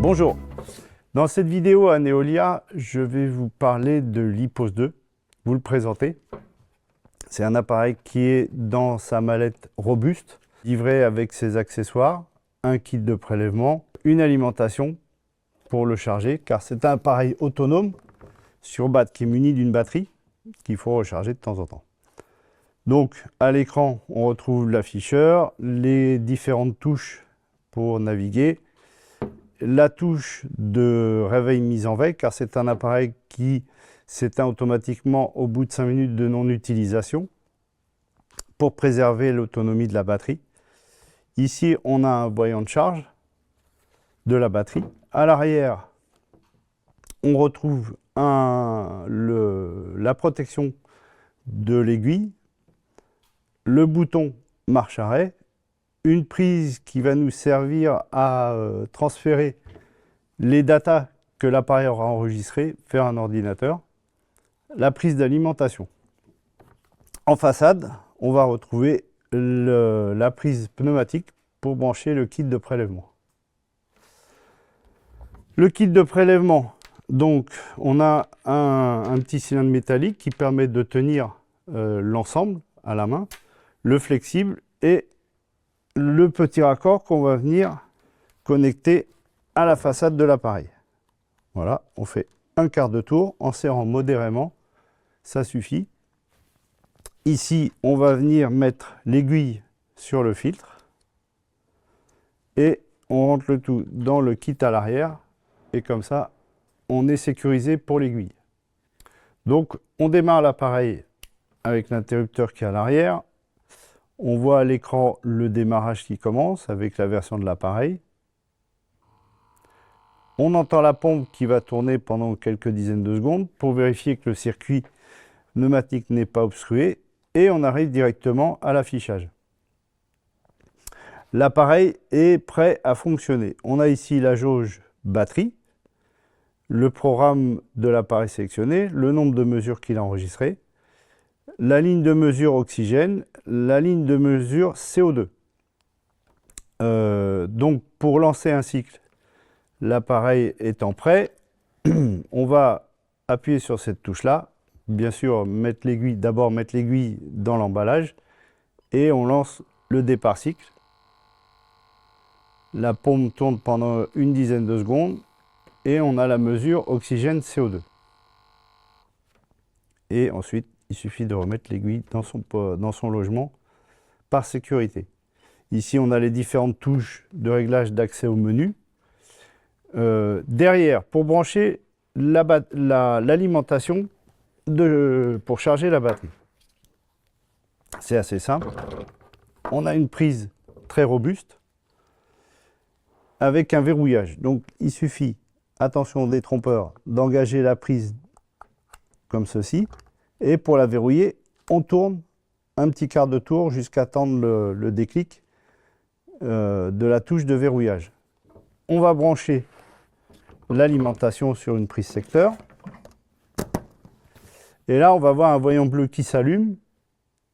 Bonjour, dans cette vidéo à Neolia, je vais vous parler de l'Ipos 2, vous le présenter. C'est un appareil qui est dans sa mallette robuste, livré avec ses accessoires, un kit de prélèvement, une alimentation pour le charger, car c'est un appareil autonome sur batte qui est muni d'une batterie qu'il faut recharger de temps en temps. Donc à l'écran, on retrouve l'afficheur, les différentes touches pour naviguer, la touche de réveil mise en veille, car c'est un appareil qui s'éteint automatiquement au bout de 5 minutes de non-utilisation pour préserver l'autonomie de la batterie. Ici, on a un voyant de charge de la batterie. À l'arrière, on retrouve la protection de l'aiguille, le bouton marche-arrêt, une prise qui va nous servir à transférer les datas que l'appareil aura enregistrées vers un ordinateur, la prise d'alimentation. En façade, on va retrouver la prise pneumatique pour brancher le kit de prélèvement. Le kit de prélèvement, donc on a un petit cylindre métallique qui permet de tenir l'ensemble à la main, le flexible et le petit raccord qu'on va venir connecter à la façade de l'appareil. Voilà, on fait un quart de tour en serrant modérément, ça suffit. Ici, on va venir mettre l'aiguille sur le filtre et on rentre le tout dans le kit à l'arrière et comme ça, on est sécurisé pour l'aiguille. Donc, on démarre l'appareil avec l'interrupteur qui est à l'arrière. On voit à l'écran le démarrage qui commence avec la version de l'appareil. On entend la pompe qui va tourner pendant quelques dizaines de secondes pour vérifier que le circuit pneumatique n'est pas obstrué et on arrive directement à l'affichage. L'appareil est prêt à fonctionner. On a ici la jauge batterie, le programme de l'appareil sélectionné, le nombre de mesures qu'il a enregistrées, la ligne de mesure oxygène, la ligne de mesure CO2. Donc pour lancer un cycle, l'appareil étant prêt, on va appuyer sur cette touche-là. Bien sûr, d'abord mettre l'aiguille dans l'emballage et on lance le départ cycle. La pompe tourne pendant une dizaine de secondes et on a la mesure oxygène CO2. Et ensuite, il suffit de remettre l'aiguille dans son logement par sécurité. Ici, on a les différentes touches de réglage d'accès au menu. Derrière, pour brancher l'alimentation pour charger la batterie. C'est assez simple. On a une prise très robuste avec un verrouillage. Donc, il suffit, attention des trompeurs, d'engager la prise comme ceci. Et pour la verrouiller, on tourne un petit quart de tour jusqu'à attendre le déclic de la touche de verrouillage. On va brancher l'alimentation sur une prise secteur. Et là, on va voir un voyant bleu qui s'allume,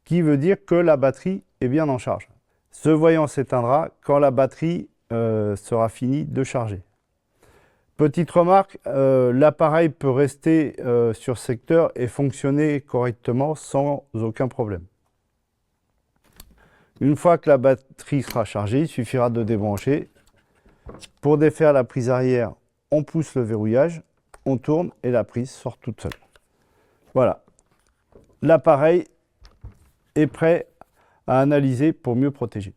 qui veut dire que la batterie est bien en charge. Ce voyant s'éteindra quand la batterie sera finie de charger. Petite remarque, l'appareil peut rester sur secteur et fonctionner correctement sans aucun problème. Une fois que la batterie sera chargée, il suffira de débrancher. Pour défaire la prise arrière, on pousse le verrouillage, on tourne et la prise sort toute seule. Voilà, l'appareil est prêt à analyser pour mieux protéger.